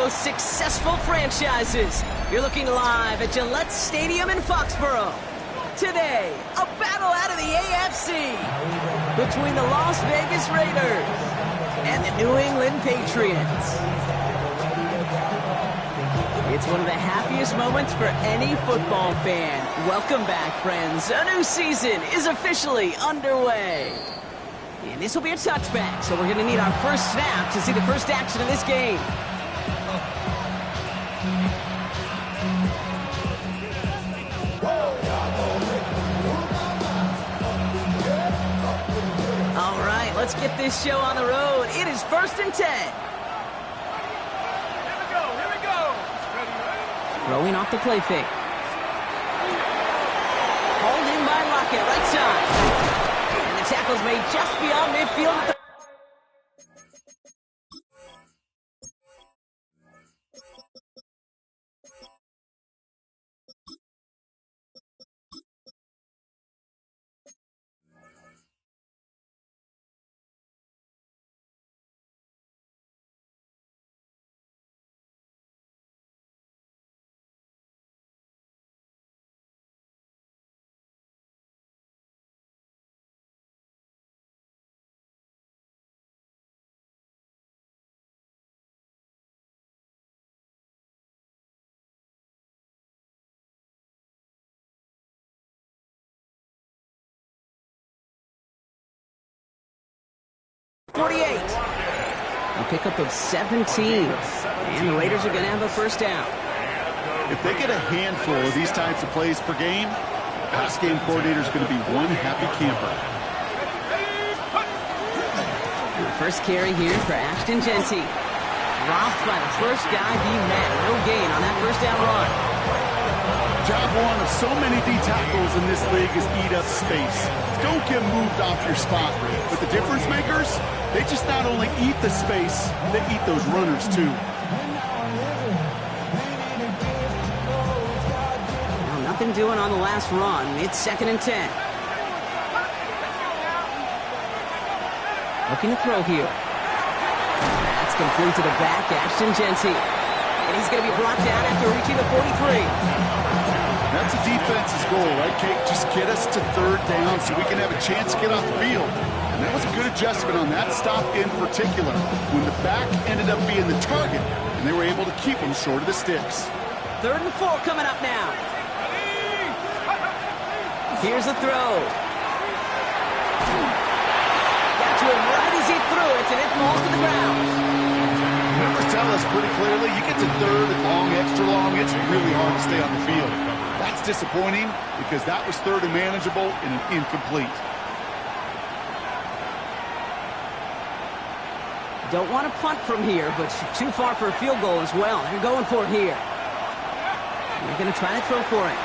most successful franchises. You're looking live at Gillette Stadium in Foxborough. Today, a battle out of the AFC between the Las Vegas Raiders and the New England Patriots. It's one of the happiest moments for any football fan. Welcome back, friends. A new season is officially underway. And this will be a touchback, so we're going to need our first snap to see the first action of this game. All right, let's get this show on the road. It is 1st and 10. Throwing off the play fake. Hauled in by Lockett, right side. And the tackle's made just beyond midfield at the a pickup of 17. And the Raiders are going to have a first down. If they get a handful of these types of plays per game, the pass game coordinator is going to be one happy camper. And the first carry here for Ashton Jeanty. Dropped by the first guy he met. No gain on that first down run. Job one of so many D tackles in this league is eat up space. Don't get moved off your spot. But the difference makers, they just not only eat the space, they eat those runners too. Well, nothing doing on the last run. It's 2nd and 10. Looking to throw here. That's complete to the back, Ashton Jeanty. And he's going to be brought down after reaching the 43. That's a defense's goal, right, Kate? Just get us to 3rd down so we can have a chance to get off the field. And that was a good adjustment on that stop in particular, when the back ended up being the target, and they were able to keep him short of the sticks. 3rd and 4 coming up now. Here's the throw. Got to him right as he threw it, and it falls to the ground. Numbers tell us pretty clearly, you get to 3rd and long, extra long, it's really hard to stay on the field. That's disappointing because that was 3rd and manageable and an incomplete. Don't want to punt from here, but too far for a field goal as well. They're going for it here. They're going to try to throw for it.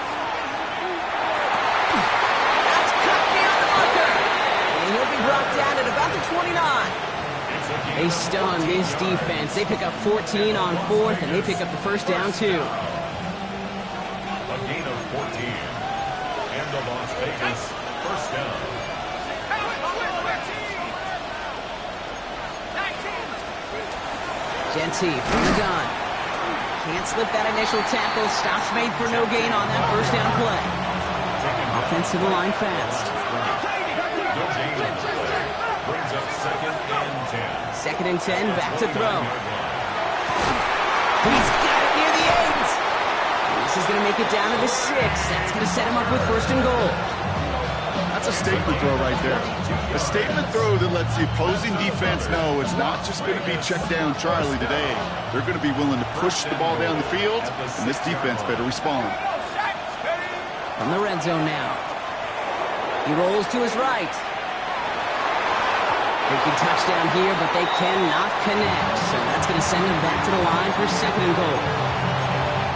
That's cut beyond the marker. And he'll be brought down at about the 29. They stun this defense. They pick up 14 on 4th, and they pick up the first down, too. A gain of 14. And the Las Vegas first down. Jeanty from the gun. Can't slip that initial tackle. Stops made for no gain on that first down play. Offensive line fast. Brings up 2nd and 10. 2nd and 10, back to throw. He's got it near the 8. And this is going to make it down to the 6. That's going to set him up with 1st and goal. That's a statement throw right there. A statement throw that lets the opposing defense know it's not just going to be check down Charlie today. They're going to be willing to push the ball down the field, and this defense better respond. From the red zone now. He rolls to his right. They can touchdown here, but they cannot connect. So that's going to send him back to the line for 2nd and goal.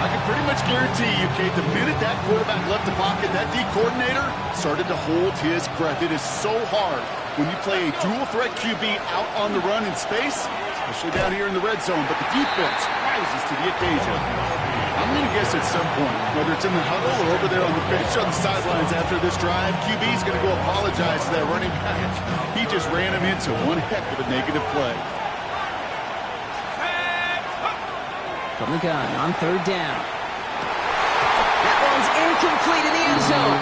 I can pretty much guarantee you, Kate, the minute that quarterback left the pocket, that D coordinator started to hold his breath. It is so hard when you play a dual threat QB out on the run in space, especially down here in the red zone, but the defense rises to the occasion. I'm going to guess at some point, whether it's in the huddle or over there on the bench on the sidelines after this drive, QB is going to go apologize to that running back. He just ran him into one heck of a negative play. From the gun on third down. That one's incomplete in the end zone.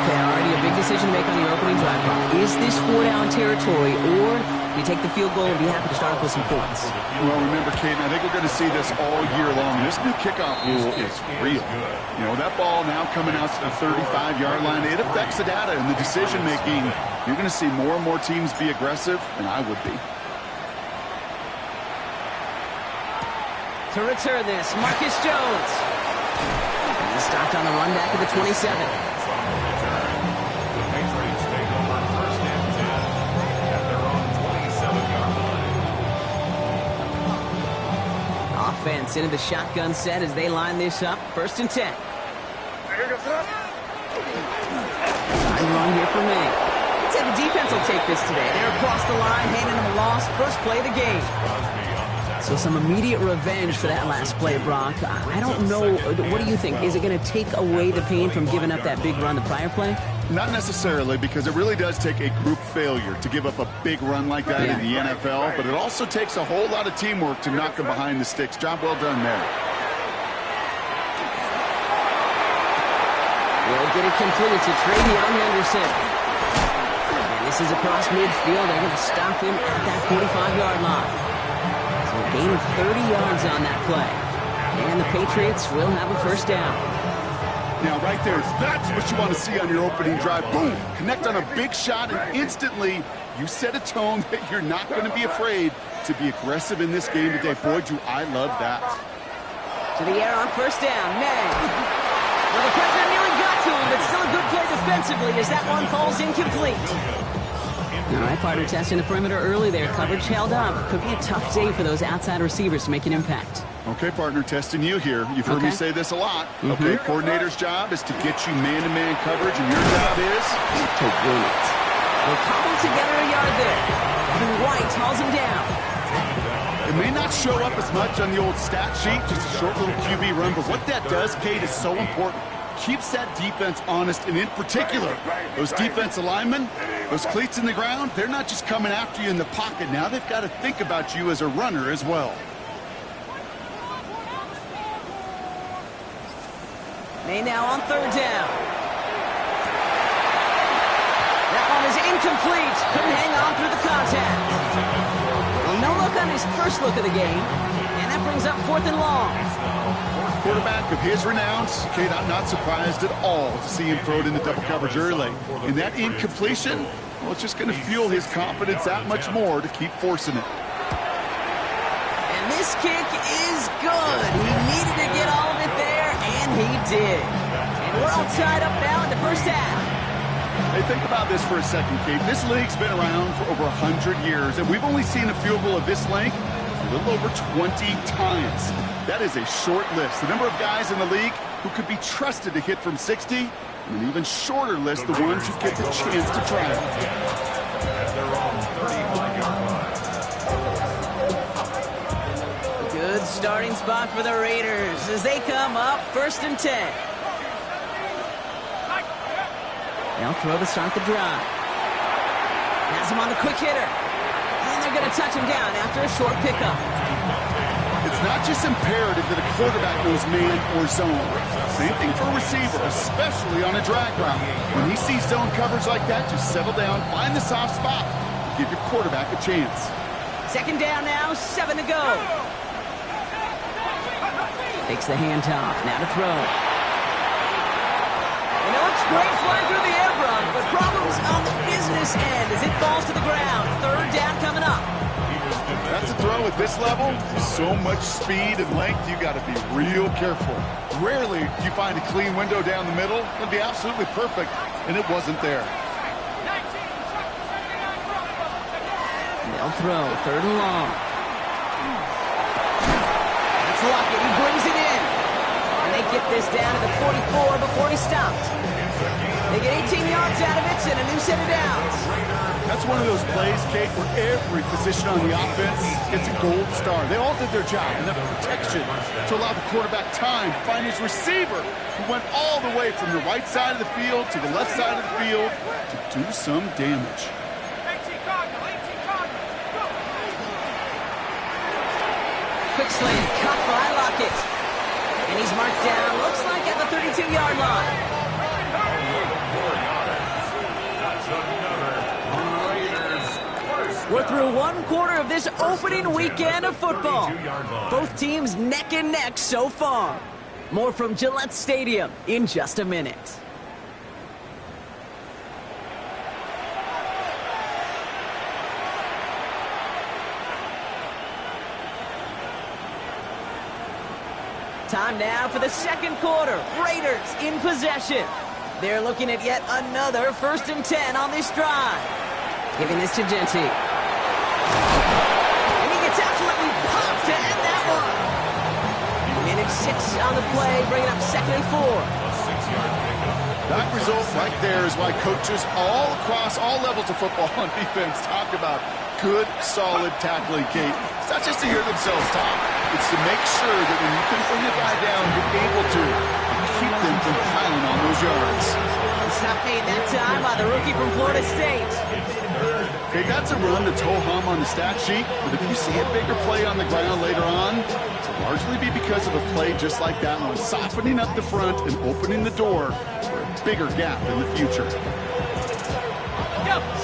Okay, already a big decision to make on your opening drive, Brock. Is this 4-down territory, or do you take the field goal and be happy to start off with some points? Well, remember, Kate, I think we're going to see this all year long. This new kickoff rule is real. You know, that ball now coming out to the 35-yard line, it affects the data and the decision-making. You're going to see more and more teams be aggressive, and I would be. To return this, Marcus Jones. And he's stopped on the run back at the 27. Offense into the shotgun set as they line this up. 1st and 10. Side run here for me. Let's say the defense will take this today. They're across the line, handing them a loss. First play of the game. So some immediate revenge for that last play, Brock. I don't know. What do you think? Is it going to take away the pain from giving up that big run the prior play? Not necessarily, because it really does take a group failure to give up a big run like that in the NFL, but it also takes a whole lot of teamwork to knock them behind the sticks. Job well done there. We'll get it completed to Travion Henderson. And this is across midfield. They're going to stop him at that 45-yard line. So a gain of 30 yards on that play. And the Patriots will have a first down. Now, right there, that's what you want to see on your opening drive. Boom! Connect on a big shot, and instantly you set a tone that you're not going to be afraid to be aggressive in this game today. Boy, do I love that. To the air on first down. May. Well, the pressure nearly got to him, but still a good play defensively as that one falls incomplete. All right, partner, testing the perimeter early there. Coverage held up. Could be a tough day for those outside receivers to make an impact. Okay, partner, testing you here. You've heard me say this a lot. Okay, coordinator's job is to get you man-to-man coverage, and your job is to win it. They'll cobble together a yard there. Devin White hauls him down. It may not show up as much on the old stat sheet, just a short little QB run, but what that does, Kate, is so important. Keeps that defense honest, and in particular, those defense linemen, those cleats in the ground, they're not just coming after you in the pocket. Now they've got to think about you as a runner as well. May now on third down. That one is incomplete. Couldn't hang on through the contact. Well, no look on his first look of the game. And that brings up 4th and long. Quarterback of his renown, Kate, I'm not surprised at all to see him throw it into double coverage early. And that incompletion, well, it's just going to fuel his confidence that much more to keep forcing it. And this kick is good. He needed to get all of it there, and he did. And we're all tied up now in the first half. Hey, think about this for a second, Kate. This league's been around for over 100 years, and we've only seen a field goal of this length a little over 20 times. That is a short list. The number of guys in the league who could be trusted to hit from 60, and an even shorter list, the ones who get the chance to try it. Good starting spot for the Raiders as they come up 1st and 10. They'll throw to start the drive. Has him on the quick hitter. And they're going to touch him down after a short pickup. It's not just imperative that a quarterback knows man or zone. Same thing for a receiver, especially on a drag route. When he sees zone coverage like that, just settle down, find the soft spot, give your quarterback a chance. 2nd down now, 7 to go. Takes the handoff, now to throw. You know, it's great flying through the air, Brock, but problems on the business end as it falls to the ground. 3rd down coming up. That's a throw at this level. So much speed and length, you got to be real careful. Rarely do you find a clean window down the middle. It'd be absolutely perfect, and it wasn't there. They'll throw, 3rd and long. That's Lockett, he brings it in. And they get this down to the 44 before he stopped. They get 18 yards out of it and a new set of downs. That's one of those plays, Kate, where every position on the offense gets a gold star. They all did their job, enough protection to allow the quarterback time to find his receiver, who went all the way from the right side of the field to the left side of the field to do some damage. Quick quick slant, cut by Lockett. And he's marked down, looks like at the 32-yard line. We're through one quarter of this opening weekend of football. Both teams neck and neck so far. More from Gillette Stadium in just a minute. Time now for the second quarter. Raiders in possession. They're looking at yet another 1st and 10 on this drive. Giving this to Jeanty. And he gets absolutely pumped to end that one. Minute 6 on the play, bringing up 2nd and 4. That result right there is why coaches all across all levels of football on defense talk about good, solid tackling, Kate. It's not just to hear themselves talk. It's to make sure that when you can bring a guy down, you're able to keep them from piling on those yards. Stop made that time by the rookie from Florida State. Okay, that's a run that's ho-hum on the stat sheet, but if you see a bigger play on the ground later on, it'll largely be because of a play just like that one, softening up the front and opening the door for a bigger gap in the future.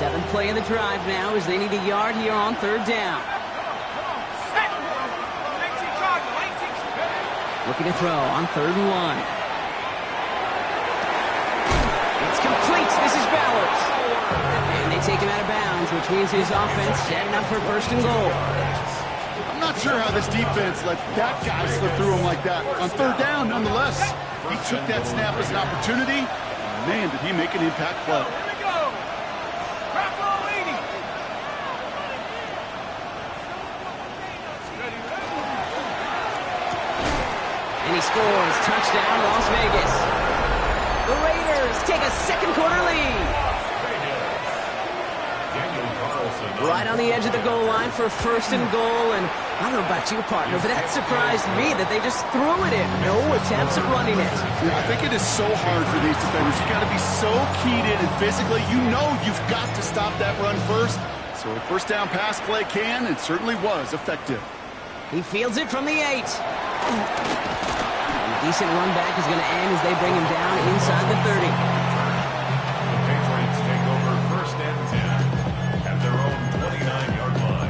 7th play of the drive now as they need a yard here on 3rd down. Looking to throw on 3rd and 1. It's complete. This is Bowers. And they take him out of bounds, which means his offense setting up for 1st and goal. I'm not sure how this defense let that guy slip through him like that. On 3rd down, nonetheless, he took that snap as an opportunity. Man, did he make an impact play. And he scores. Touchdown, Las Vegas. The Raiders take a 2nd quarter lead. Right on the edge of the goal line for 1st and goal. And I don't know about you, partner, but that surprised me that they just threw it in. No attempts at running it. Yeah, I think it is so hard for these defenders. You've got to be so keyed in and physically. You know you've got to stop that run first. So a 1st down pass play can and certainly was effective. He fields it from the 8. And a decent run back is going to end as they bring him down inside the 30. The Patriots take over 1st and 10 at their own 29-yard line.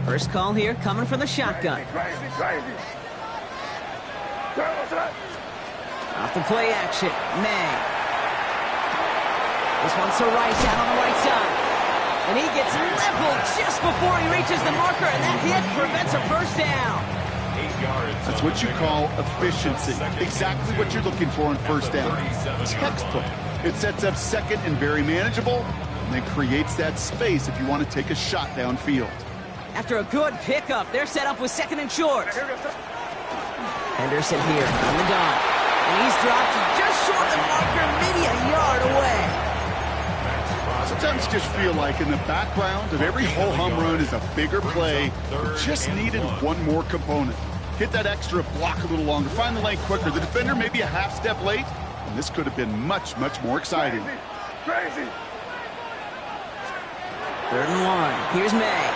First call here coming from the shotgun. Off the play action, May. This one's to Rice out on the right side. And he gets leveled just before he reaches the marker, and that hit prevents a 1st down. 8 yards. That's what you call efficiency. Exactly what you're looking for on 1st down. Textbook. It sets up 2nd and very manageable, and then creates that space if you want to take a shot downfield. After a good pickup, they're set up with 2nd and short. Henderson here on the dot. And he's dropped just short of the marker, maybe a yard away. Sometimes you just feel like in the background of every ho-hum run is a bigger play. Just needed one more component. Hit that extra block a little longer. Find the lane quicker. The defender may be a half step late, and this could have been much, much more exciting. Crazy. 3rd and 1. Here's May.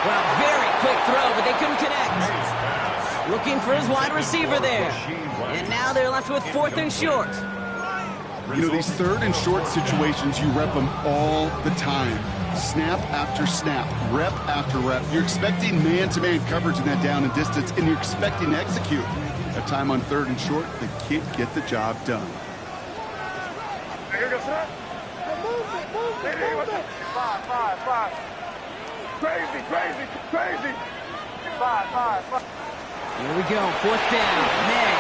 Well, very quick throw, but they couldn't connect. Looking for his wide receiver there. And now they're left with 4th and short. You know, these 3rd and short situations, you rep them all the time. Snap after snap, rep after rep. You're expecting man-to-man coverage in that down and distance, and you're expecting to execute. That time on 3rd and short, they can't get the job done. Five. Crazy. Five. Here we go, 4th down, May.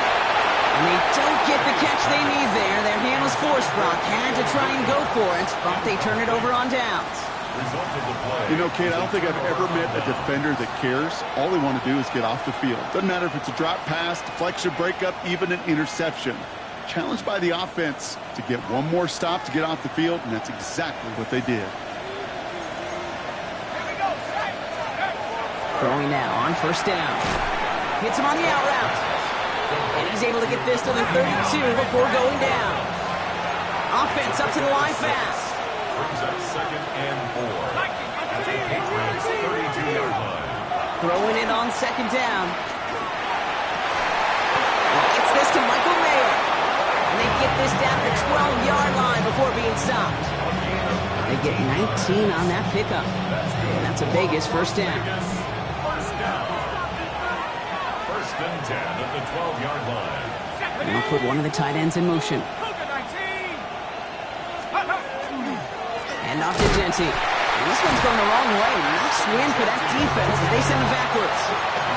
And they don't get the catch they need there. Their hand was forced, Brock. Had to try and go for it, but they turn it over on downs. You know, Kate, I don't think I've ever met a defender that cares. All they want to do is get off the field. Doesn't matter if it's a drop pass, deflection, breakup, even an interception. Challenged by the offense to get one more stop to get off the field, and that's exactly what they did. Throwing now on 1st down. Hits him on the out route. And he's able to get this to the 32 before going down. Offense up to the line fast. Brings up 2nd and 4 at the Patriots' 32-yard line. Throwing it on 2nd down. Gets this to Michael Mayer. And they get this down to the 12-yard line before being stopped. They get 19 on that pickup. And that's a Vegas first down. First down. 1st and 10 at the 12-yard line. And they'll put one of the tight ends in motion. And off to Genty. And this one's going the wrong way. Nice win for that defense as they send him backwards.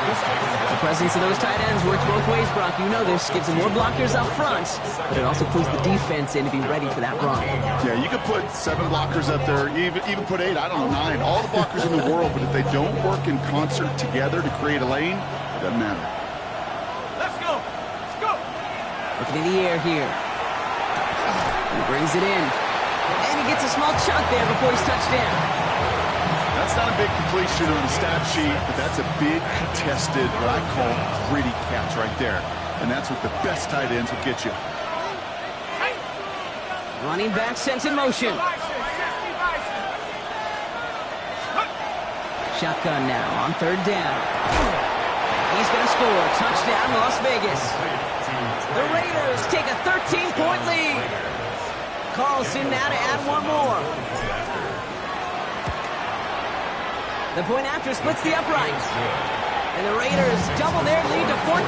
The presence of those tight ends works both ways, Brock. You know this. Gives them more blockers up front, but it also pulls the defense in to be ready for that run. Yeah, you could put 7 blockers up there, even put 8, I don't know, 9. All the blockers in the world, but if they don't work in concert together to create a lane, it doesn't matter. Let's go. Let's go. Looking in the air here. He brings it in. And he gets a small chunk there before he's touched down. That's not a big completion on the stat sheet, but that's a big contested, what I call gritty catch right there. And that's what the best tight ends will get you. Running back sent in motion. Shotgun now on 3rd down. He's going to score. Touchdown, Las Vegas. The Raiders take a 13-point lead. Carlson now to add one more. The point after splits the uprights. And the Raiders double their lead to 14.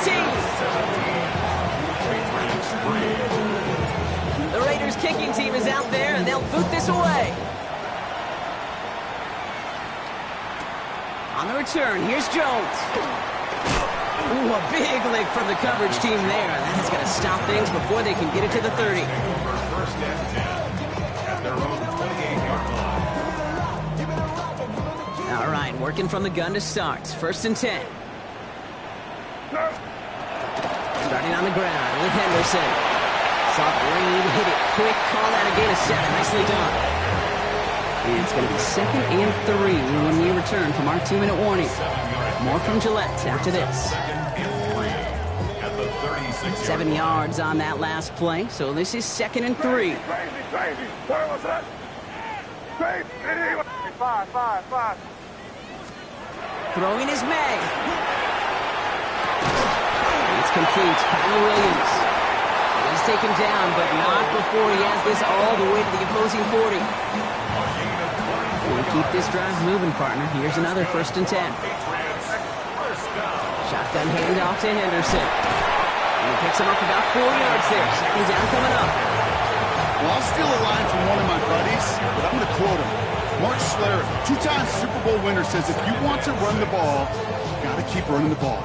The Raiders kicking team is out there, and they'll boot this away. On the return, here's Jones. Ooh, a big lick from the coverage team there. And that is going to stop things before they can get it to the 30. First and 10 at their own 28-yard line. All right, working from the gun to start. 1st and 10. Starting on the ground with Henderson. Saw the lead, hit it quick, call that a gain of 7. Nicely done. And it's going to be 2nd and 3 when we return from our 2-minute warning. More from Gillette after this. 2nd and 3 at the 36-yard 7 yards on that last play, so this is 2nd and 3. Crazy. Sorry, what's that? Crazy. 5. Throwing is May. It's complete. Kyle Williams. He's taken down, but not before he has this all the way to the opposing 40. We'll keep this drive moving, partner. Here's another 1st and 10. Shotgun handoff to Henderson. And he picks him up about 4 yards there. 2nd down coming up. Well, I'll steal a line from one of my buddies, but I'm going to quote him. Mark Schlereth, 2-time Super Bowl winner, says if you want to run the ball, you got to keep running the ball.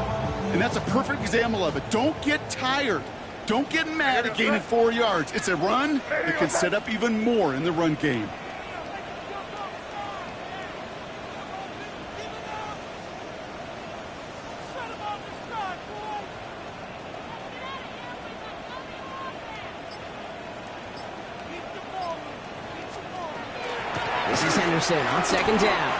And that's a perfect example of it. Don't get tired. Don't get mad at gaining 4 yards. It's a run that can set up even more in the run game. This is Henderson on 2nd down.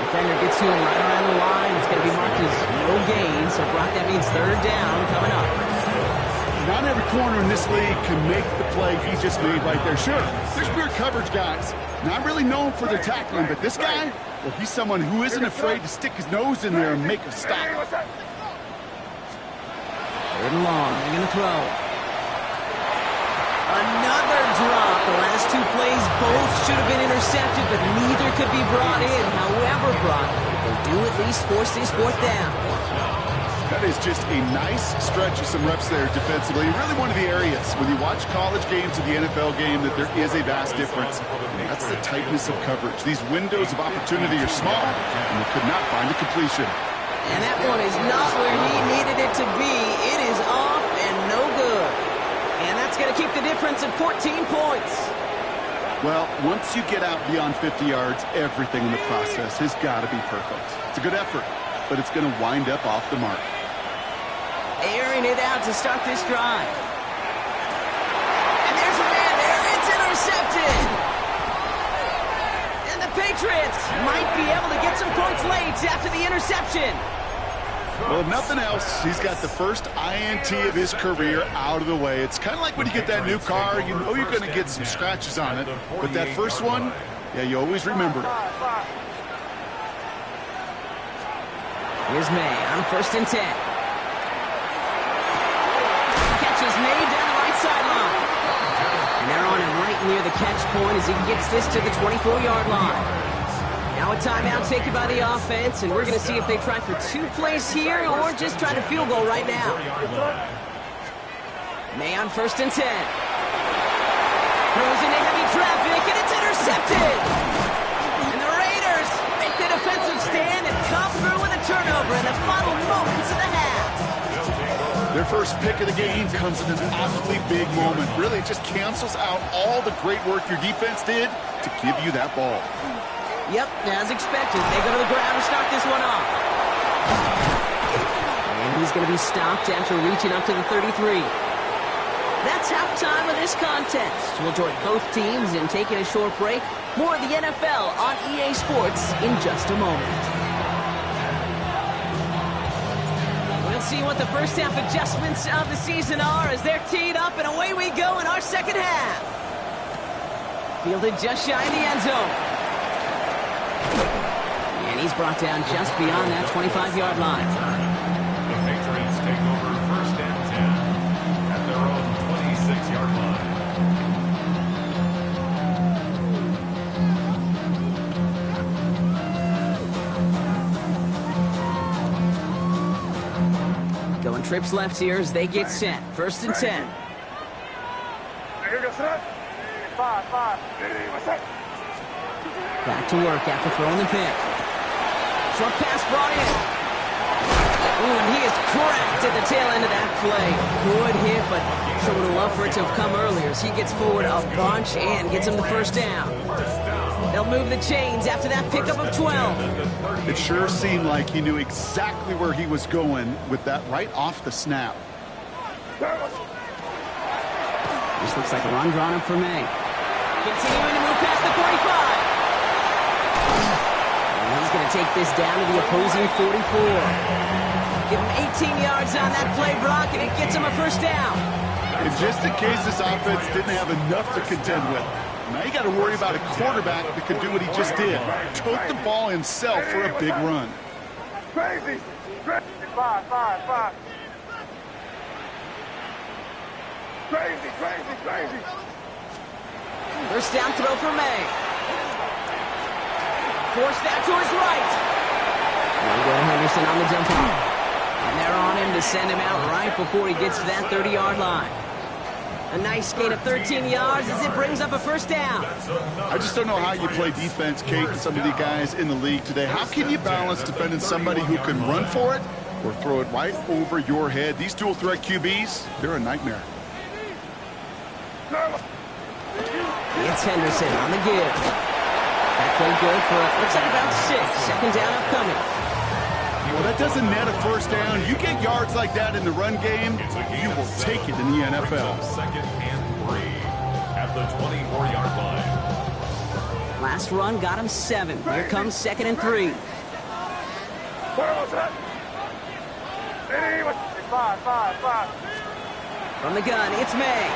Defender gets to him right around the line. It's going to be marked as no gain, so Brock, that means 3rd down coming up. Not every corner in this league can make the play he just made right there. Sure, there's weird coverage guys, not really known for their tackling, but this guy, well, he's someone who isn't afraid to stick his nose in there and make a stop. 3rd and long. They're going to throw. Another drop. The last 2 plays both should have been intercepted, but neither could be brought in. However, Brock, they do at least force this 4th down. That is just a nice stretch of some reps there defensively. Really one of the areas, when you watch college games to the NFL game, that there is a vast difference. That's the tightness of coverage. These windows of opportunity are small, and they could not find a completion. And that one is not where he needed it to be. It is off and no good. And that's going to keep the difference at 14 points. Well, once you get out beyond 50 yards, everything in the process has got to be perfect. It's a good effort, but it's going to wind up off the mark. Airing it out to start this drive. And there's a man there. It's intercepted. And the Patriots might be able to get some points late after the interception. Well, if nothing else, he's got the first INT of his career out of the way. It's kind of like when you get that new car, you know you're going to get some scratches on it. But that first one, yeah, you always remember it. Here's May on 1st and 10. Catch is made down the right sideline. And they're on him right near the catch point as he gets this to the 24-yard line. Now a timeout taken by the offense, and we're going to see if they try for 2 plays here or just try to field goal right now. May on 1st and 10. Throws into heavy traffic, and it's intercepted. And the Raiders make the defensive stand and come through with a turnover in the final moments of the half. Their first pick of the game comes in an awfully big moment. Really, it just cancels out all the great work your defense did to give you that ball. Yep, as expected. They go to the ground to start this one off. And he's going to be stopped after reaching up to the 33. That's halftime of this contest. We'll join both teams in taking a short break. More of the NFL on EA Sports in just a moment. We'll see what the first half adjustments of the season are as they're teed up, and away we go in our second half. Fielded just shy of the end zone. And he's brought down just beyond that 25-yard line. The Patriots take over 1st and 10 at their own 26-yard line. Going trips left here as they get set. 1st and 10. Back to work after throwing the pick. Short pass brought in. Ooh, and he is cracked at the tail end of that play. Good hit, but sure would have loved for it to have come earlier as he gets forward a bunch and gets him the first down. They'll move the chains after that pickup of 12. It sure seemed like he knew exactly where he was going with that right off the snap. This looks like a run drawn up for May. Continuing to move past the 45. And he's going to take this down to the opposing 44. Give him 18 yards on that play, Brock, and it gets him a first down. And just in case this offense didn't have enough to contend with, now you got to worry about a quarterback that could do what he just did. Took the ball himself for a big run. Crazy. Five. Crazy. First down throw for May. Force that to his right. Now we go to Henderson on the jump off. And they're on him to send him out right before he gets to that 30-yard line. A nice gain of 13 yards as it brings up a first down. I just don't know how you play defense, Kate, and some of the guys in the league today. How can you balance defending somebody who can run for it or throw it right over your head? These dual threat QBs, they're a nightmare. It's Henderson on the give. That played good for, looks like about 6. Second down upcoming. Well, that doesn't net a first down. You get yards like that in the run game, you will take it in the NFL. 2nd and 3 at the 24-yard line. Last run got him 7. Here comes 2nd and 3. Five. From the gun, it's May.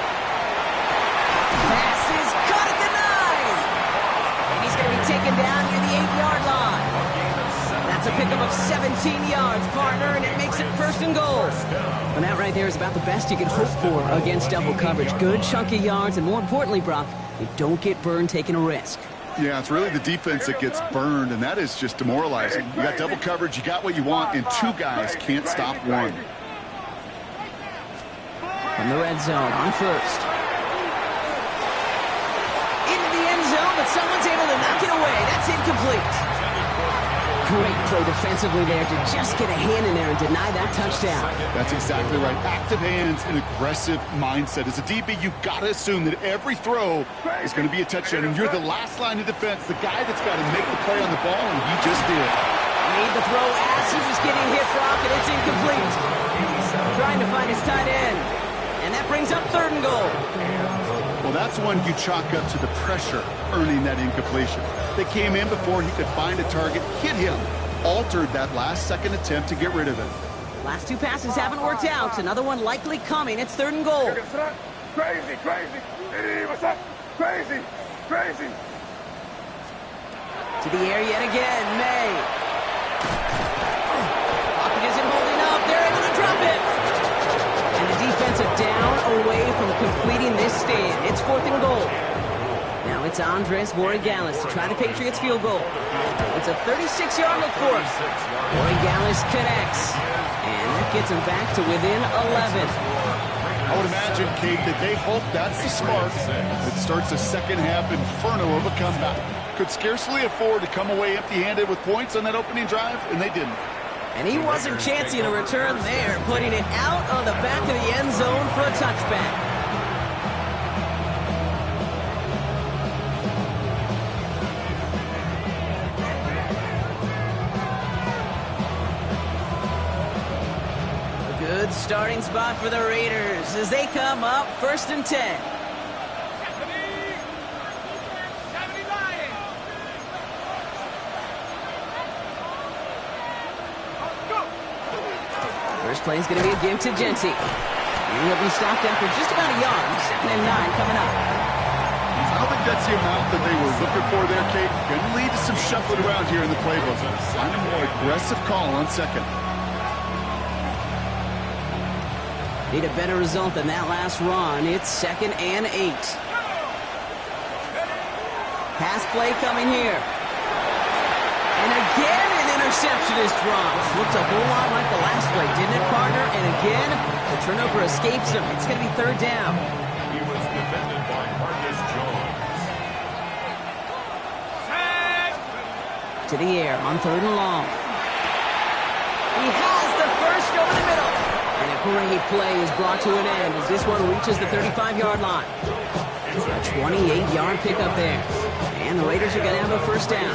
Pass is caught at the 9. And he's going to be taken down near the 8-yard line. That's a pickup of 17 yards, partner, and it makes it 1st and goal. And that right there is about the best you can hope for against double coverage. Good chunky yards, and more importantly, Brock, you don't get burned taking a risk. Yeah, it's really the defense that gets burned, and that is just demoralizing. You got double coverage, you got what you want, and 2 guys can't stop one. From the red zone on 1st. Into the end zone, but someone's able to knock it away. That's incomplete. Great play defensively there to just get a hand in there and deny that touchdown. That's exactly right. Active hands and aggressive mindset. As a DB, you've got to assume that every throw is going to be a touchdown, and you're the last line of defense, the guy that's got to make the play on the ball, and he just did. Made the throw as he was getting hit, Brock, and it's incomplete. Trying to find his tight end. And that brings up 3rd and goal. Well, that's one you chalk up to the pressure earning that incompletion. They came in before he could find a target, hit him, altered that last-second attempt to get rid of him. Last two passes haven't worked out. Another one likely coming. It's 3rd and goal. Crazy, crazy. Hey, what's up? Crazy, crazy. To the air yet again, May. Pocket isn't holding up. They're able to drop it. And the defensive down away from completing this stand. It's 4th and goal. Now it's Andres Borregales to try the Patriots field goal. It's a 36-yard look for him. Borregales connects. And that gets him back to within 11. I would imagine, Kate, that they hope that's the spark that starts a second-half inferno of a comeback. Could scarcely afford to come away empty-handed with points on that opening drive, and they didn't. And he wasn't chancing a return there, putting it out on the back of the end zone for a touchback. Good starting spot for the Raiders as they come up 1st and 10. First play is going to be a give to Genty. And he'll be stopped after just about a yard. 2nd and 9 coming up. I don't think that's the amount that they were looking for there, Kate. Going to lead to some shuffling around here in the playbook. Find a more aggressive call on 2nd. Need a better result than that last run. It's 2nd and 8. Pass play coming here. And again, an interception is dropped. Looked a whole lot like the last play, didn't it, partner? And again, the turnover escapes him. It's going to be 3rd down. He was defended by Marcus Jones. To the air on 3rd and long. He has the first over the middle. And a great play is brought to an end as this one reaches the 35-yard line. A 28-yard pickup there. And the Raiders are going to have a 1st down.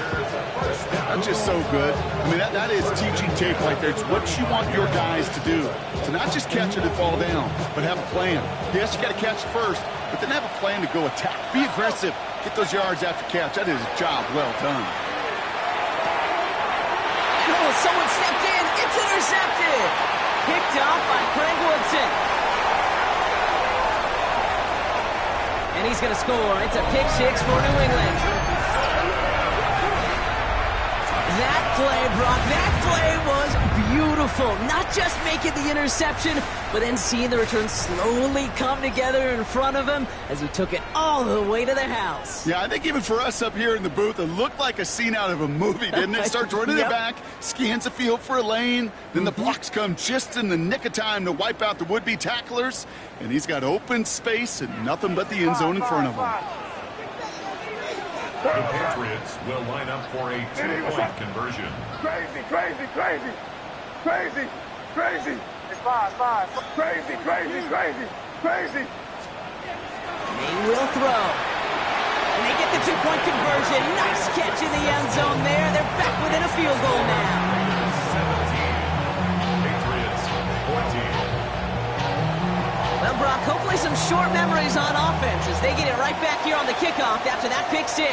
That's just so good. I mean, that is teaching tape right there. It's what you want your guys to do. To not just catch it and fall down, but have a plan. Yes, you got to catch it first, but then have a plan to go attack. Be aggressive. Get those yards after catch. That is a job well done. And oh, someone stepped in. It's intercepted. Picked off by Craig Woodson. And he's going to score. It's a pick 6 for New England. That play, Brock, that play was beautiful. Not just making the interception, but then seeing the return slowly come together in front of him as he took it all the way to the house. Yeah, I think even for us up here in the booth, it looked like a scene out of a movie, didn't it? Starts running it back, scans the field for a lane, then the blocks come just in the nick of time to wipe out the would-be tacklers, and he's got open space and nothing but the end zone in front of him. The Patriots will line up for a 2-point conversion. Crazy, crazy, crazy. Crazy, crazy. It's 5. Crazy, crazy, crazy, crazy. They will throw. And they get the 2-point conversion. Nice catch in the end zone there. They're back within a field goal now. 17. Patriots 14. Well, Brock, hopefully some short memories on offense as they get it right back here on the kickoff after that pick 6.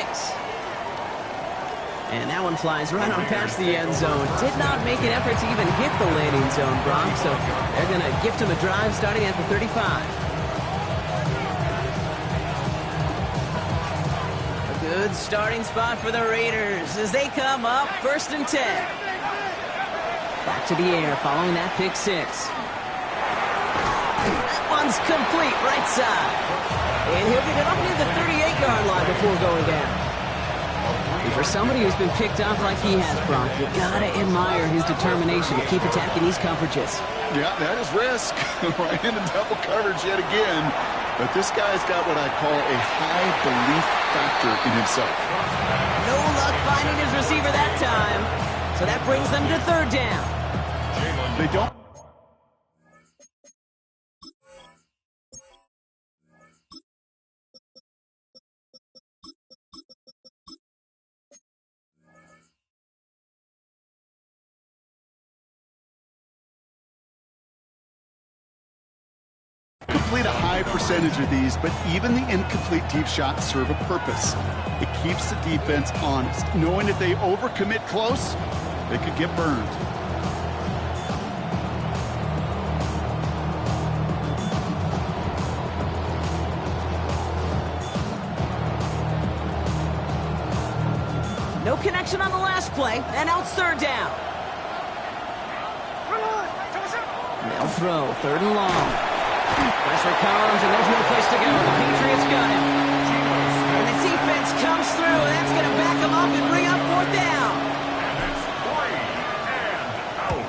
And that one flies right on past the end zone. Did not make an effort to even hit the landing zone, Brock, so they're going to gift him a drive starting at the 35. A good starting spot for the Raiders as they come up 1st and 10. Back to the air following that pick 6. That one's complete, right side. And he'll get it up near the 38-yard line before going down. And for somebody who's been picked off like he has, Brock, you gotta admire his determination to keep attacking these coverages. Yeah, that is risk. Right into double coverage yet again. But this guy's got what I call a high belief factor in himself. No luck finding his receiver that time. So that brings them to 3rd down. They don't. Complete a high percentage of these, but even the incomplete deep shots serve a purpose. It keeps the defense honest, knowing if they overcommit close, they could get burned. No connection on the last play, and now it's third down. They'll throw, third and long. Pressure comes, and there's no place to go. The Patriots got him. And the defense comes through. That's going to back them up and bring up fourth down. And it's 3 and out.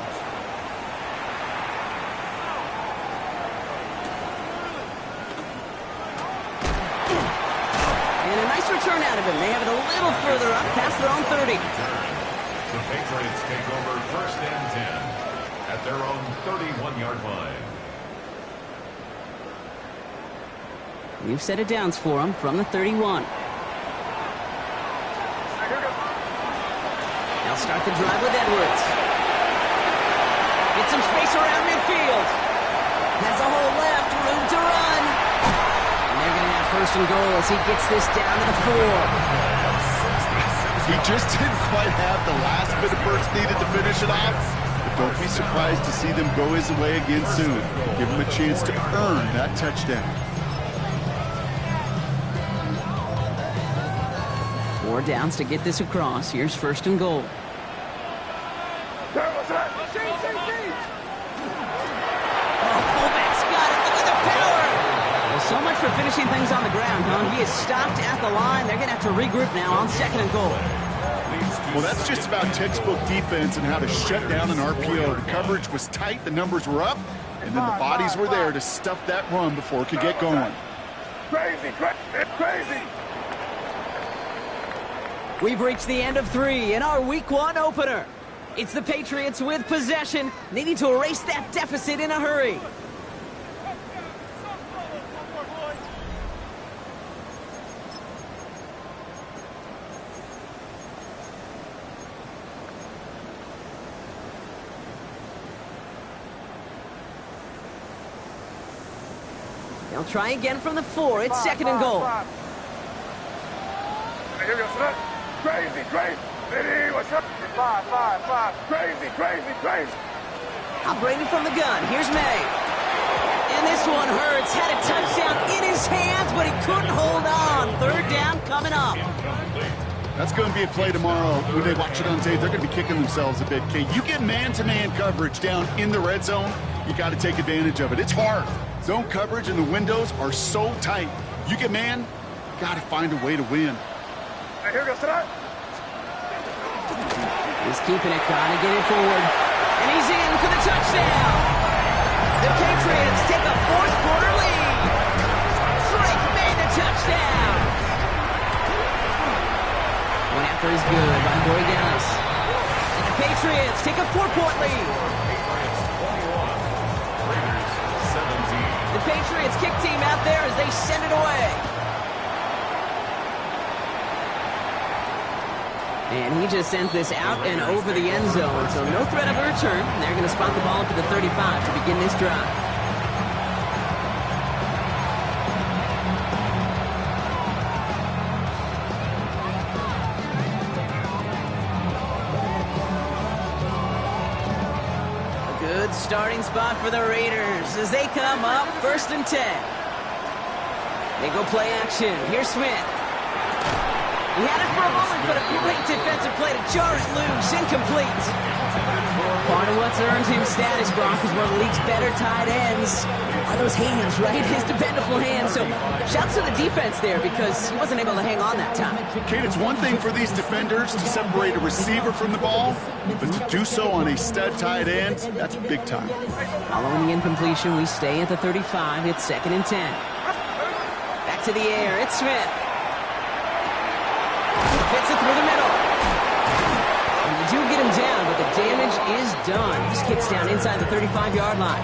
And a nice return out of him. They have it a little further up, past their own 30. The Patriots take over first and 10 at their own 31-yard line. You've set it downs for them from the 31. They'll start the drive with Edwards. Get some space around midfield. Has a hole left, room to run. And they're going to have first and goal as he gets this down to the 4. He just didn't quite have the last bit of burst needed to finish it off. But don't be surprised to see them go his way again soon. Give him a chance to earn that touchdown. 4 downs to get this across. Here's first and goal. Fullback's got it. Look at the power. Well, so much for finishing things on the ground, huh? He is stopped at the line. They're going to have to regroup now on second and goal. Well, that's just about textbook defense and how to shut down an RPO. The coverage was tight, the numbers were up, and then the bodies were there to stuff that run before it could get going. Crazy, crazy, crazy. We've reached the end of 3 in our Week 1 opener. It's the Patriots with possession. They need to erase that deficit in a hurry. They'll try again from the 4. It's second and goal. Here we go, son. Crazy, crazy. What's up? 5. Crazy, crazy, crazy. Operating from the gun. Here's May. And this one hurts. Had a touchdown in his hands, but he couldn't hold on. Third down coming up. That's going to be a play tomorrow. When they watch it on tape, they're going to be kicking themselves a bit. Okay, you get man-to-man coverage down in the red zone, you got to take advantage of it. It's hard. Zone coverage and the windows are so tight. You get man, got to find a way to win. Here we go, son. He's keeping it, gotta get it forward. And he's in for the touchdown. The Patriots take a fourth quarter lead. Drake made the touchdown. One after is good by Corey Dallas. And the Patriots take a 4-point lead. The Patriots kick team out there as they send it away. And he just sends this out and over the end zone, so no threat of a return. They're going to spot the ball up to the 35 to begin this drive. A good starting spot for the Raiders as they come up first and 10. They go play action. Here's Smith. He had it for a moment, but a great defensive play to jar it loose, incomplete. Part of what's earned him status, Brock, is one of the league's better tight ends. Are those hands, right? His dependable hands. So shouts to the defense there because he wasn't able to hang on that time. Kate, it's one thing for these defenders to separate a receiver from the ball, but to do so on a stud tight end, that's big time. Following the incompletion, we stay at the 35. It's second and 10. Back to the air. It's Smith. Fits it through the middle. And you do get him down, but the damage is done. This kid's down inside the 35-yard line.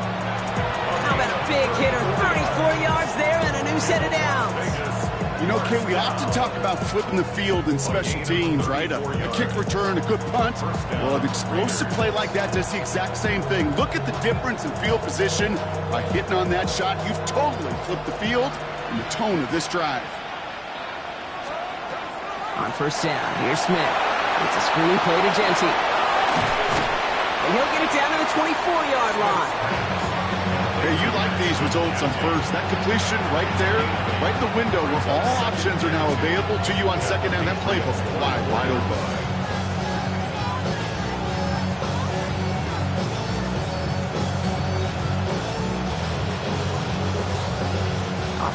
How about a big hitter? 34 yards there and a new set of downs. You know, Kate, we often talk about flipping the field in special teams, right? A kick return, a good punt. Well, an explosive play like that does the exact same thing. Look at the difference in field position. By hitting on that shot, you've totally flipped the field and the tone of this drive. On first down, here's Smith. It's a screen play to Genty. And he'll get it down to the 24-yard line. Hey, you like these results on first. That completion right there, right in the window where all options are now available to you on second down. That playbook wide open.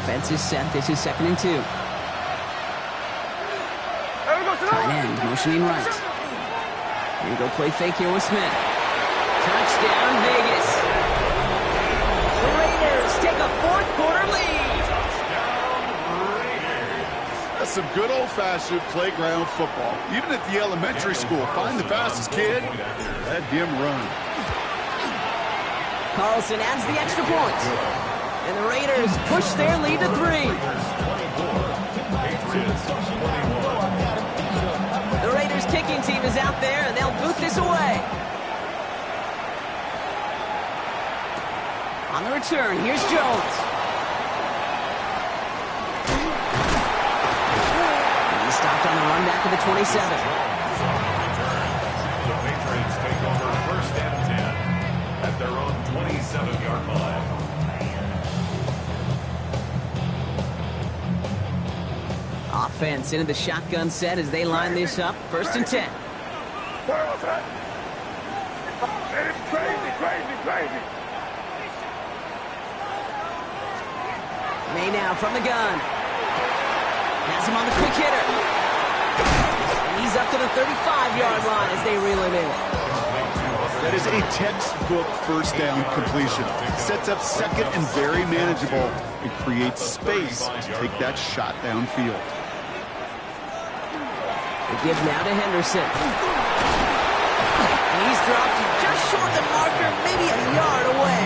Offense is set. This is 2nd and 2. Tight end motioning right. And go play fake here with Smith. Touchdown, Vegas. The Raiders take a fourth-quarter lead. That's some good old-fashioned playground football. Even at the elementary school, find the fastest kid, let him run. Carlson adds the extra point. And the Raiders push their lead to 3. The Raiders kicking team is out there, and they'll boot this away. On the return, here's Jones. He's stopped on the run back of the 27. The Patriots take over 1st and 10 at their own 27-yard line. Offense into the shotgun set as they line this up. 1st and 10. Crazy. May now from the gun. Has him on the quick hitter. And he's up to the 35-yard line as they reel it in. That is a textbook first down completion. Sets up 2nd and very manageable and creates space to take that shot downfield. They give now to Henderson. And he's dropped just short of the marker, maybe a yard away.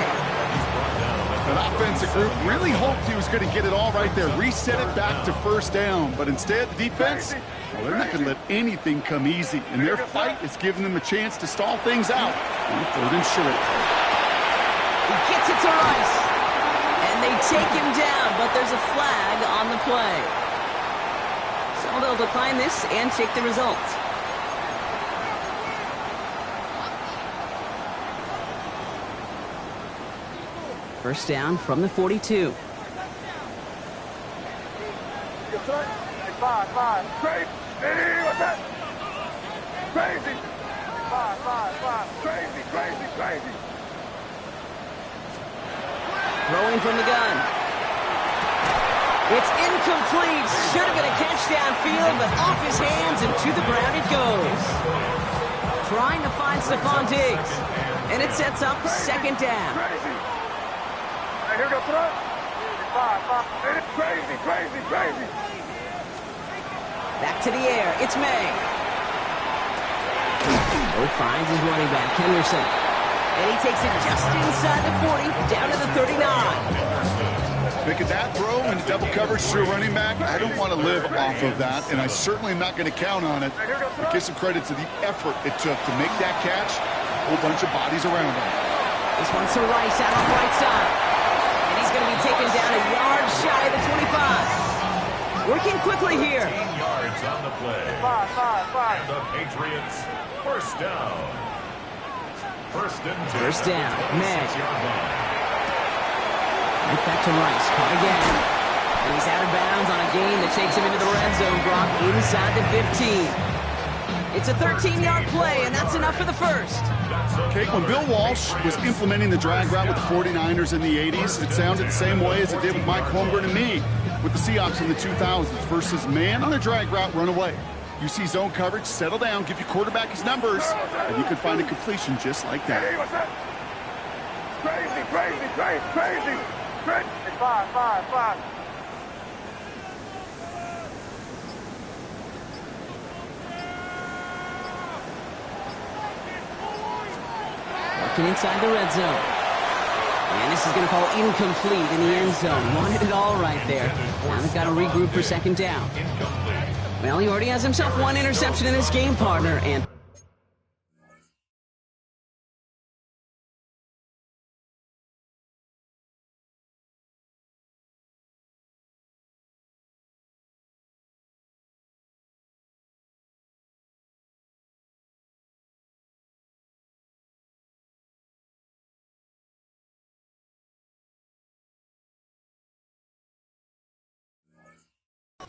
An offensive group really hoped he was going to get it all right there, reset it back to 1st down. But instead, the defense, well, they're not going to let anything come easy. And their fight is giving them a chance to stall things out on 3rd and short. He gets it to Rice. And they take him down, but there's a flag on the play. So they'll decline this and take the result. First down from the 42. Five. Crazy. Hey, what's that? Crazy. Five. Crazy. Throwing from the gun. It's incomplete. Should have been a catch downfield, but off his hands and to the ground it goes. Trying to find Stephon Diggs. And it sets up 2nd down. Crazy. Hey, here goes front. Five. Crazy. Back to the air. It's May. Finds his running back, Henderson. And he takes it just inside the 40, down to the 39. Making that throw in double coverage to a running back, I don't want to live off of that, and I certainly am not going to count on it. But give some credit to the effort it took to make that catch. A whole bunch of bodies around him. This one's to Rice out on the right side. And he's going to be taken down a yard shy of the 25. Working quickly here. 15 yards on the play. Five. And the Patriots, 1st down. 1st and 10. First down, May. 6-yard line. Right back to Rice, caught again. And he's out of bounds on a gain that takes him into the red zone, Brock, inside the 15. It's a 13-yard play, and that's enough for the first. Okay, when Bill Walsh was implementing the drag route with the 49ers in the 80s, it sounded the same way as it did with Mike Holmgren and me with the Seahawks in the 2000s versus man on the drag route, run away. You see zone coverage, settle down, give your quarterback his numbers, and you can find a completion just like that. Hey, what's that? Crazy. Five. Working inside the red zone. And this is going to fall incomplete in the end zone. Wanted it all right there. Now they've got to regroup for 2nd down. Well, he already has himself one interception in this game, partner, and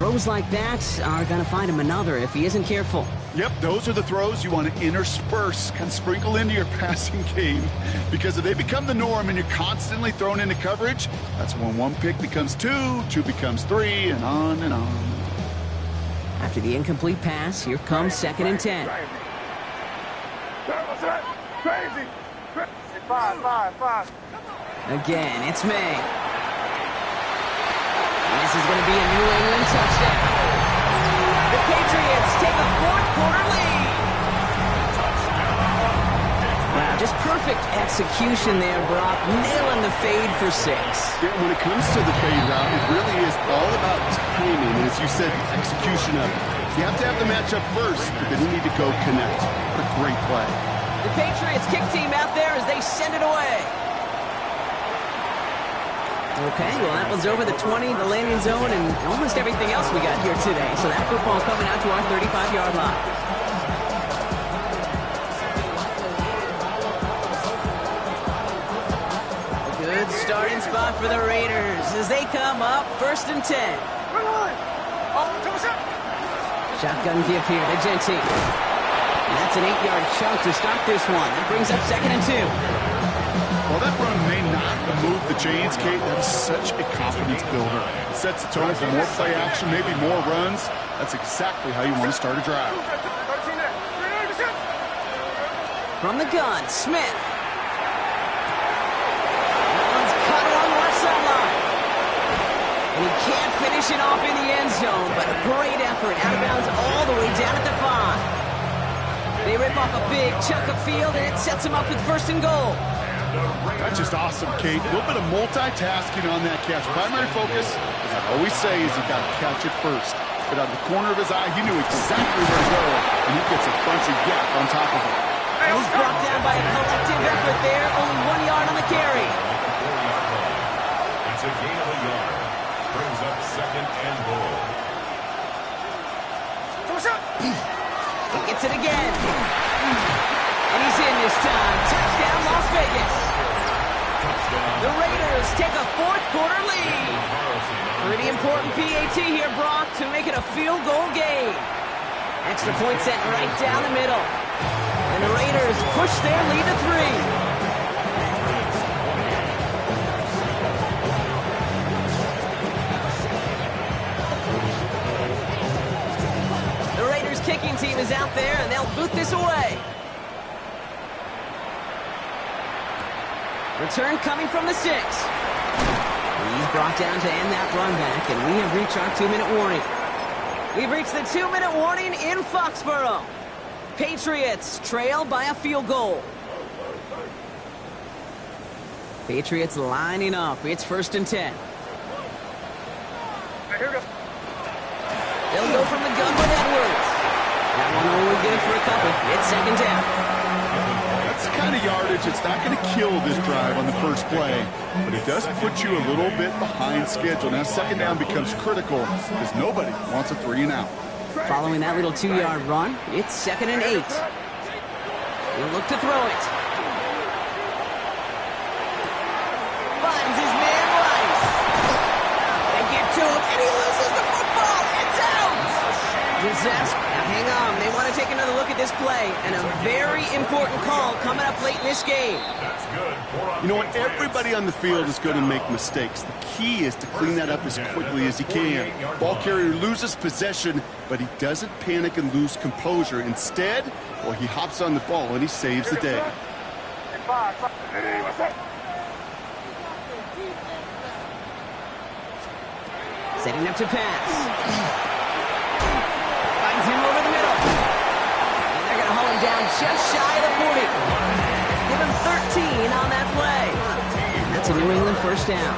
Throws like that are going to find him another if he isn't careful. Yep, those are the throws you want to intersperse, kind of sprinkle into your passing game. Because if they become the norm and you're constantly thrown into coverage, that's when one pick becomes two, two becomes three, and on and on. After the incomplete pass, here comes 2nd and 10. Crazy. Five. Again, it's May. And this is going to be a New England touchdown. The Patriots take a 4th-quarter lead. Wow, just perfect execution there, Brock. Nailing the fade for 6. Yeah, when it comes to the fade route, it really is all about timing. And as you said, the execution of it. You have to have the matchup first, but then you need to go connect. What a great play. The Patriots kick team out there as they send it away. Okay, well, that one's over the 20, the landing zone, and almost everything else we got here today. So that football coming out to our 35-yard line. A good starting spot for the Raiders as they come up 1st and 10. Shotgun give here to Gentile. And that's an 8-yard chunk to start this one. That brings up 2nd and 2. While that run may not move the chains, Kate, that is such a confidence builder. It sets the tone for more play action, maybe more runs. That's exactly how you want to start a drive. From the gun, Smith. That one's cut along the left sideline. And he can't finish it off in the end zone, but a great effort out of bounds all the way down at the 5. They rip off a big chunk of field, and it sets them up with 1st and goal. That's just awesome, Kate. A little bit of multitasking on that catch. Primary focus, as I always say, is you got to catch it first. But out of the corner of his eye, he knew exactly where to go, and he gets a bunch of yak on top of it. And he's brought down by a collective effort there. Only 1 yard on the carry. It's a gain of a yard. Brings up 2nd and goal. He gets it again. And he's in this time. Touchdown, Las Vegas. The Raiders take a 4th-quarter lead. Pretty important PAT here, Brock, to make it a field goal game. Extra point set right down the middle. And the Raiders push their lead to 3. The Raiders kicking team is out there, and they'll boot this away. Return coming from the 6. He's brought down to end that run back, and we have reached our 2-minute warning. We've reached the 2-minute warning in Foxborough. Patriots trail by a field goal. Patriots lining up. It's 1st and 10. They'll go from the gun with Edwards. That one only good for a couple. It's 2nd down. That's the kind of yardage it's not going to kill this drive on the first play, but it does put you a little bit behind schedule. Now 2nd down becomes critical because nobody wants a 3-and-out. Following that little 2-yard run, it's 2nd and 8. He'll look to throw it. Finds his man Rice. They get to him, and he loses the football. It's out. Disaster. Now hang on. They want to take another look at this play, and a very important call coming up late in this game. That's good. You know what? Everybody on the field is going to make mistakes. The key is to clean that up as quickly as he can. Ball carrier loses possession, but he doesn't panic and lose composure. Instead, well, he hops on the ball and he saves the day. Setting up to pass. Finds him over the middle. And they're going to haul him down just shy of the 40. Give him 13 on that play. And that's a New England 1st down.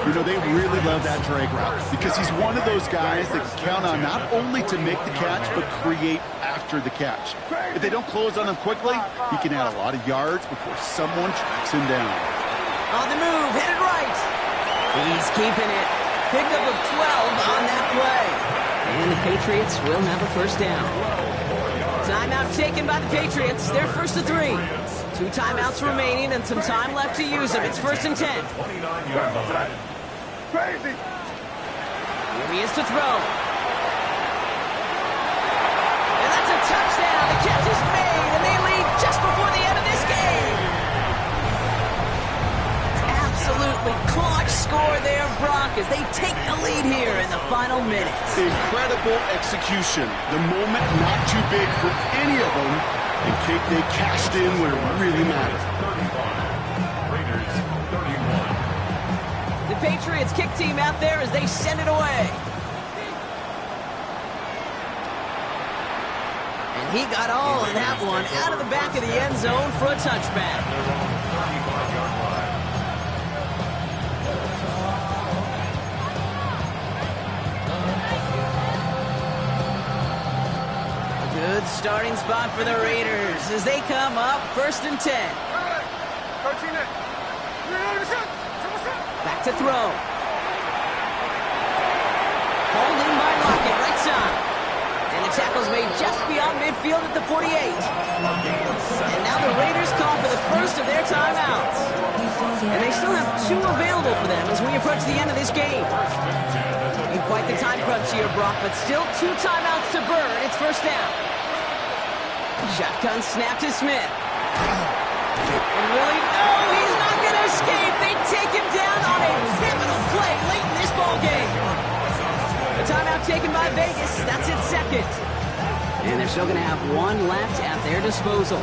You know, they really love that drag route because he's one of those guys that can count on not only to make the catch, but create after the catch. If they don't close on him quickly, he can add a lot of yards before someone tracks him down. On the move, headed right. He's keeping it. Pickup of 12 on that play. And the Patriots will have a 1st down. Timeout taken by the Patriots. They're 1st to 3. 2 timeouts remaining and some time left to use them. It's 1st and 10. Crazy. Here we he is to throw. And that's a touchdown. The catch is made, and they lead just before the end of this game. Absolutely clutch score there, Brock, as they take the lead here in the final minutes. Incredible execution. The moment not too big for any of them. And Kate, they cashed in when it really mattered. 35. Raiders 31. The Patriots kick team out there as they send it away. And he got all of that one out of the back of the end zone for a touchback. They're on the 35-yard line. Good starting spot for the Raiders as they come up 1st and 10. Back to throw. Holding by Lockett, right side. And the tackle's made just beyond midfield at the 48. And now the Raiders call for the first of their timeouts. And they still have 2 available for them as we approach the end of this game. In quite the time crunch here, Brock, but still 2 timeouts to burn. It's first down. Shotgun snap to Smith. And really, no, he's not going to escape. They take him down on a pivotal play late in this ball game. A timeout taken by Vegas. That's its second. And they're still going to have 1 left at their disposal.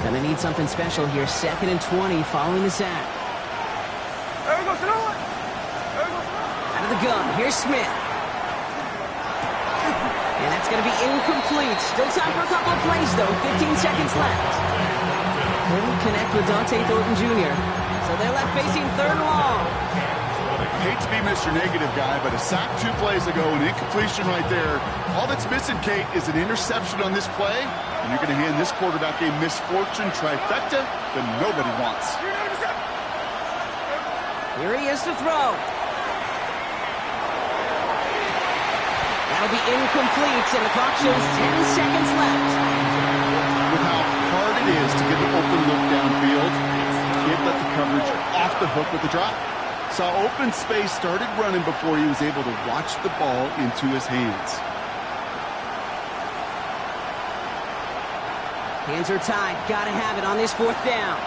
Gonna need something special here. 2nd and 20 following the sack. Out of the gun, here's Smith. And that's going to be incomplete. Still time for a couple of plays, though. 15 seconds left. Couldn't connect with Dante Thornton Jr. So they're left facing 3rd and long. Hate to be Mr. Negative guy, but a sack 2 plays ago, an incompletion right there. All that's missing, Kate, is an interception on this play, and you're going to hand this quarterback a misfortune trifecta that nobody wants. Here he is to throw. That'll be incomplete, and the clock shows 10 seconds left. With how hard it is to get an open look downfield, you can't let the coverage off the hook with the drop. Saw open space, started running before he was able to watch the ball into his hands. Hands are tied. Gotta have it on this 4th down.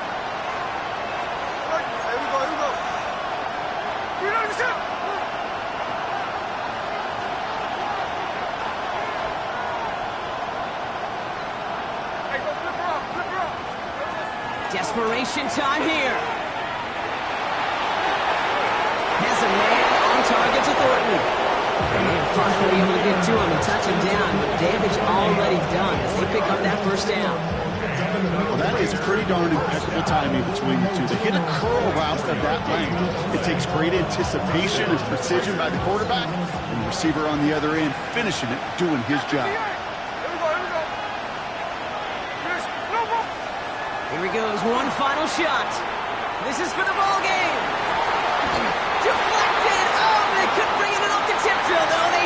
Desperation time here. Has a man on target to Thornton. And they're finally able to get to him and touch him down, but damage already done as they pick up that 1st down. Well, that is pretty darn impeccable timing between the 2. They hit a curl route of that length. It takes great anticipation and precision by the quarterback, and the receiver on the other end finishing it, doing his job. Here he goes, one final shot. This is for the ball game.